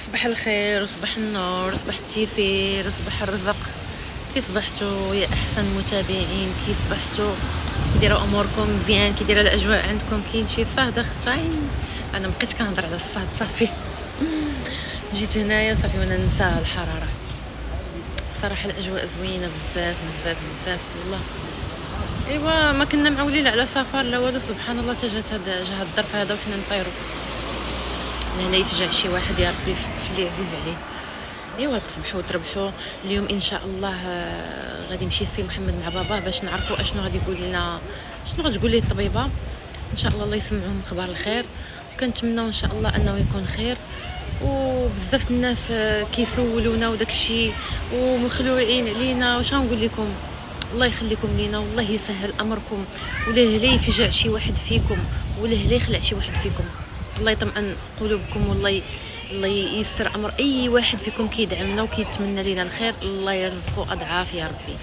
صباح الخير وصباح النور وصباح التيسير وصباح الرزق. كي صبحتوا يا احسن متابعين؟ كي صبحتوا؟ كيدايروا اموركم مزيان؟ كيدايره الاجواء عندكم؟ كاين شي صهد خشاين؟ انا مبقيتش كنهضر على الصهد صافي. جيت هنايا صافي وانا ننسى الحراره. صراحه الاجواء زوينه بزاف بزاف بزاف والله. ايوا ما كنا معولين على سفر لا والو، سبحان الله جات هذا الظرف هذا وحنا نطيروا. لا يفجع شي واحد يا ربي في اللي عزيز عليه. ايوا تصبحوا وتربحوا. اليوم ان شاء الله غادي يمشي السي محمد مع باباه باش نعرفوا اشنو غادي يقول لنا، شنو غتقول ليه الطبيبه. ان شاء الله يسمعهم اخبار الخير، وكنتمناو ان شاء الله انه يكون خير. وبزاف الناس كيسولونا وداك الشيء ومخلوعين علينا، واش غنقول لكم؟ الله يخليكم لينا والله يسهل امركم، ولا لا يفجع شي واحد فيكم ولا لا يخلع شي واحد فيكم. الله يطمئن قلوبكم والله الله ييسر امر اي واحد فيكم كيدعمنا وكيتمنى لينا الخير. الله يرزقه اضعاف يا ربي.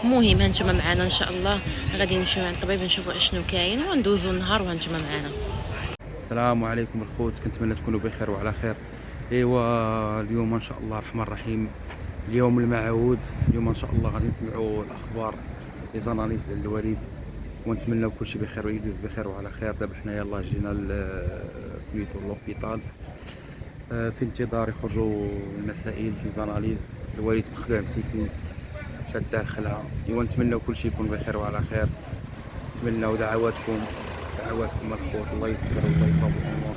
المهم هانتوما معنا ان شاء الله، غادي نمشيو عند الطبيب نشوفوا اشنو كاين وندوزو النهار وهانتوما معنا. السلام عليكم الخوت، كنتمنى تكونوا بخير وعلى خير. ايوا اليوم ان شاء الله الرحمن الرحيم، اليوم الموعود. اليوم ان شاء الله غادي نسمعوا الاخبار لي زاناليز ديال الوالد، ونتمنى كلشي بخير ويدوز بخير وعلى خير. دابا حنا يلاه جينا سميتو لوبيتال في انتظار يخرجوا المسائل في زاناليز. الوالد مخلوع مسكين، شاد الخلعه. ايوا نتمنى كلشي يكون بخير وعلى خير. نتمنى دعواتكم، دعوات الخوت، الله يسر والله يصوب الامور.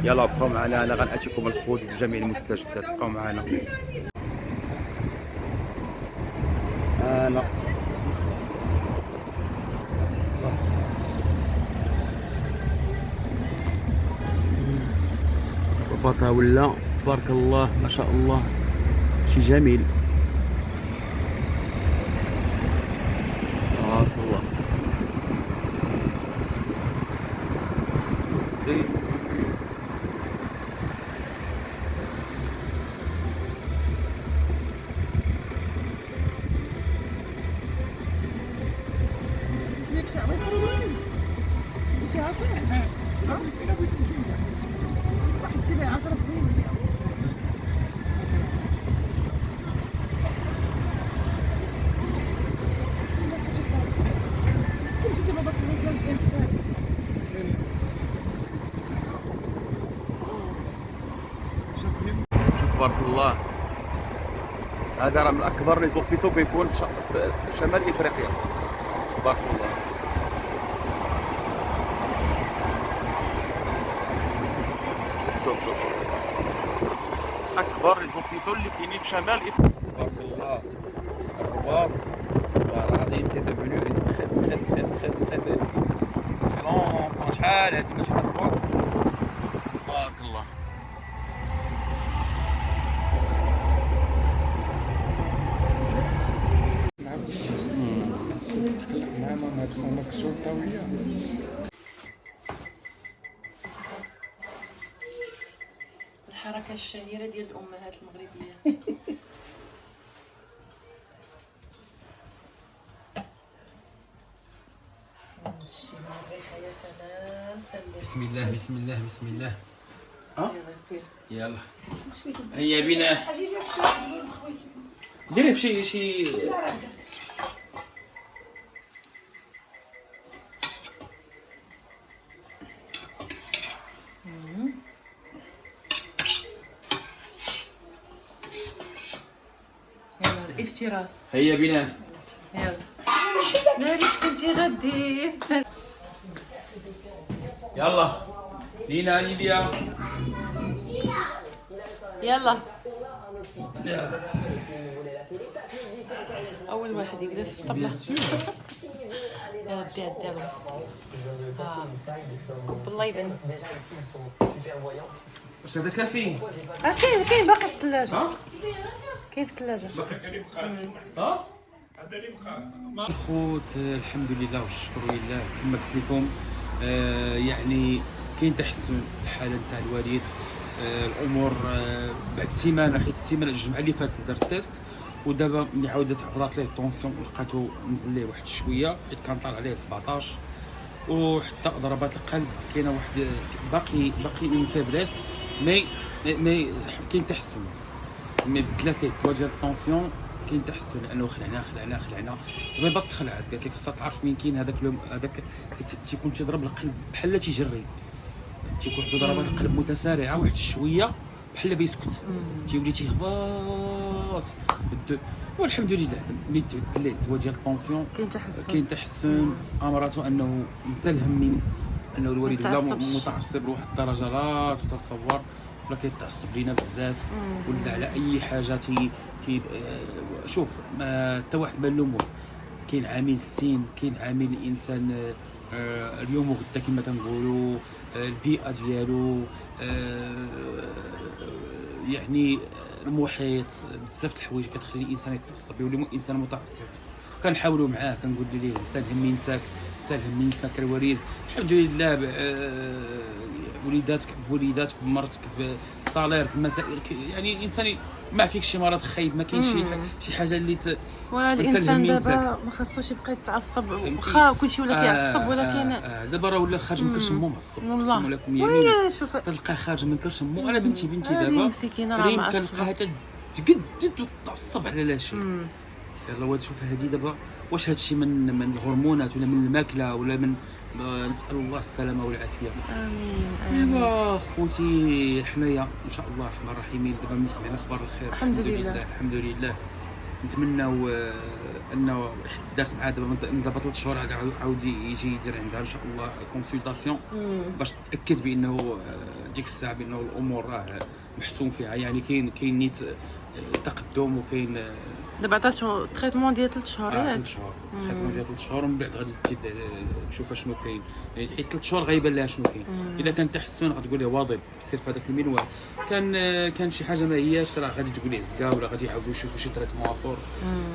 يلا بقاو معنا، انا غناتيكم الخوت بجميع المستجدات. بقاو معنا. انا بابا ولا تبارك الله ما شاء الله، شي جميل تبارك الله. تبارك الله. هذا راه من اكبر لي زوبيتو كيكون في شمال افريقيا. تبارك الله. شوف شوف شوف، اكبر لي زوبيتو اللي كاينين في شمال افريقيا. تبارك الله. الرباط والله العظيم سي ديفونو اون تري بيل. صافي لونطون شحال هادي ما شفت الرباط. تبارك الله. الحركه الشهيره ديال الامهات المغربيات. يا سلام سلم. بسم الله بسم الله بسم الله. يلا سير. يلا هيا بنا. ديري في شي يلا الافتراس. هيا بنا. يلا ناري كنتي غدير. يلا لينا ليليا. يلا اول واحد يجلس في الطبله. يلا دي يلا بالله يبان. واش هذا كافي؟ كاين باقي في الثلاجه. ها كاين في الثلاجه. ها الخوت الحمد لله والشكر لله. كما قلت لكم يعني كاين تحسن في الحاله نتاع الوالد. الامور بعد سيمانه، حيت السيمانه الجمعه اللي فاتت درت تيست، ودابا ملي عاودت هبطات ليه الطونسيون لقيتو نزل ليه واحد شويه، حيت كان طالع عليه 17، وحتى ضربات القلب كاينه واحد باقي اون فيبريس مي مي كاين تحسن، مي بدلات ليه الدواء ديال الطونسيون كاين تحسن، لانه خلعنا طبيبات تخلعات قالت لك خاصها تعرف مين كاين هذاك تيكون تيضرب القلب بحال تيجري، تيكون عنده ضربات القلب متسارعه واحد شويه بحال بيسكت، تيولي تيهبط والحمد لله ملي تبدل ليه الدواء ديال الطونسيون كاين تحسن. امرته انه نسى الهم، انه الوالد ولا متعصب لواحد الدرجه لا تتصور، ولا كيتعصب لينا بزاف ولا على اي حاجه تي شوف حتى واحد ما نلوموه، كاين عامل السن، كاين عامل الانسان اليوم وغدا كما تنقولوا، البيئه ديالو، يعني المحيط، بزاف د الحوايج كتخلي الانسان يتعصب، يولي انسان متعصب. كنحاولوا معاه كنقول ليه انسان هم ينساك، انسان هم ينساك الوريد. الحمد لله وليداتك بمرتك بصاليرك بمسائل، يعني الانسان ما فيك شي مرض خايب، ما كاين شي حاجه اللي والانسان دابا ما خاصوش يبقى يتعصب، واخا كلشي ولا كيعصب، ولكن دابا راه ولا خارج من كرش امو معصب، والله لكم يمين شوف تلقاه خارج من كرش امو. انا بنتي دابا مسكينه راه معصبه، كنلقاها تجدد وتعصب على لا شيء. يلا واد شوف هذه دابا واش هادشي من الهرمونات ولا من الماكله ولا من نسال الله السلامه والعافيه. امين ايوا خوتي حنايا ان شاء الله الرحمن الرحيم دابا ملي سمعنا اخبار الخير الحمد لله الحمد لله. نتمناو انه دارت معاه دابا 3 شهور عاود يجي يدير عندها ان شاء الله كونسلطاسيون باش تاكد بانه ديك الساعه بانه الامور راه محسوم فيها، يعني كاين نيت تقدم، وكاين دابا عطاتو تريتمون ديال 3 شهور. 3 شهور تريتمون ديال 3 شهور، ومن بعد غادي تزيد تشوف شنو كاين، يعني حيت 3 شهور غيبان لها شنو كاين. الا كان تحسن غتقول ليه واظب سير في هذاك المنوال، كان شي حاجه ما هياش راه غادي تقول ليه زكا، ولا غادي يعاودوا يشوفوا شي تريتمون اخر.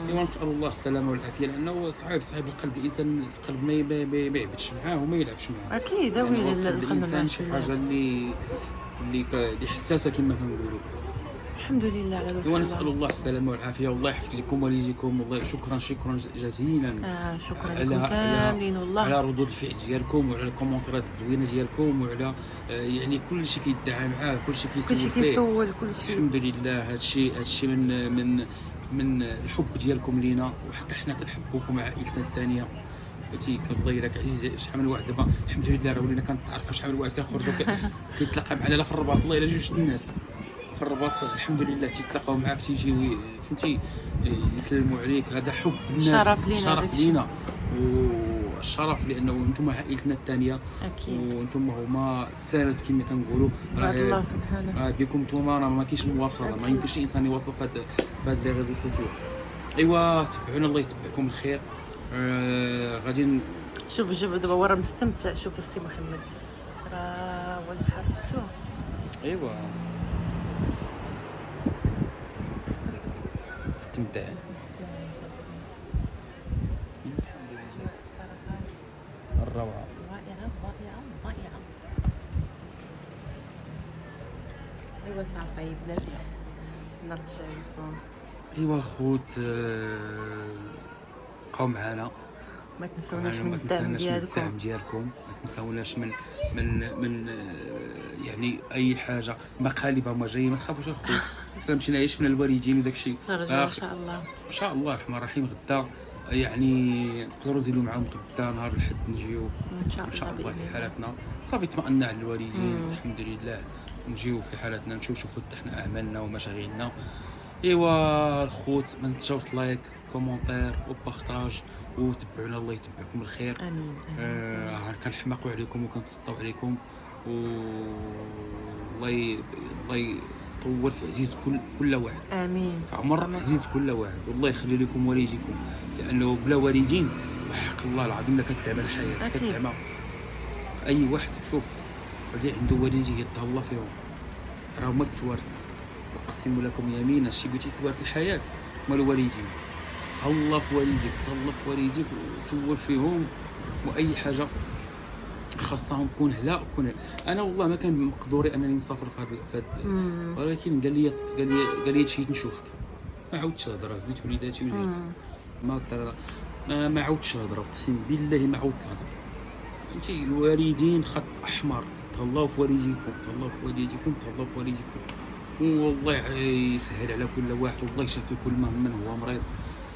ايوا نسال الله السلامه والعافيه، لانه صعيب القلب، الانسان القلب ما يهبطش معاه وما يلعبش معاه اكيد. ويلي الانسان شي حاجه اللي حساسه كما كنقولوا. الحمد لله على ذلك. ونسأل الله السلامة والعافية، والله يحفظكم والديكم، والله شكرا جزيلا. شكرا لكم كاملين والله على ردود الفعل ديالكم، وعلى الكومنتات الزوينة ديالكم، وعلى يعني كل شيء كيدعى معاه، كل شيء كيسول كل شيء. الحمد لله. هادشي من الحب ديالكم لينا، وحتى حنا كنحبوكم عائلتنا الثانية. الله يراك عزيز. شحال من واحد دابا الحمد لله راه ولينا كنتعرفوا، شحال من واحد كنخرجوا كيتلاقى معنا لا في الرباط، والله الا جوج الناس في الرباط الحمد لله تيتلاقاو معاك، تيجيو فهمتي يسلموا عليك. هذا حب الناس، شرف لينا والشرف، لانه انتم عائلتنا الثانيه اكيد، وانتم هما السند كما تنقولوا. راه الله سبحانه بكم نتوما راه ما كاينش مواصله، ما يمكنش الانسان يواصل في هاد لي ريزو سوسيو. ايوا تبعونا، الله يتبعكم الخير. غادي شوف جاب دابا ورا مستمتع. شوف السي محمد راه هو البحر شفتو. ايوا استمتع. الروعة رائعة. ايوا صافي بلاتي نرجع للصون. ايوا الخوت بقاو معنا، ما تنساوناش من الدعم ديالكم، ما تنساوناش من يعني اي حاجه، مقالب هما جايين، ما تخافوش الخوت. حنا مشينا شفنا الوالدين وداك الشيء، نرجعوا ان شاء الله الرحمن الرحيم. غدا يعني نقدروا نزيدوا معاهم غدا نهار الحد نجيو ان شاء الله في حالتنا. صافي اطمئنا على الوالدين الحمد لله، نجيو في حالتنا نشوفوا حنا اعمالنا ومشاغلنا. ايوا الخوت ما تنساوش لايك كومونتير وبارطاج، وتبعونا الله يتبعكم الخير. امين. كنحماقوا عليكم وكنتسطوا عليكم، والله يطول في عزيز كل واحد. امين. في عمر عزيز كل واحد، والله يخلي لكم والديكم، لانه بلا والدين وحق الله العظيم لا كتعمل الحياه، كتعمل اي واحد. شوف اللي عنده والديه يتهلا فيهم راه هما السوارت، اقسم لكم يمينا شي بغيتي سوارت الحياه هما الوالدين. تهلا في والديك وسول فيهم، واي حاجه خاصهم كون هلا كون. انا والله ما كان مقدوري انني نسافر في هذا ولكن قال لي شي نشوفك. ما عاودتش الهضره، زدت وليداتي وجيت ما عاودتش الهضره، اقسم بالله ما عاودت الهضره. انت الوالدين خط احمر تهلاو في والديكم، تهلاو في والديكم، تهلاو في والديكم، والله يسهل على كل واحد، والله يشافي كل من هو مريض،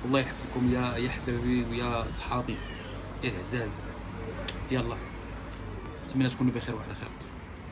والله يحفظكم يا حبابي ويا صحابي يا العزاز. يلا نتمنى تكونوا بخير وعلى خير.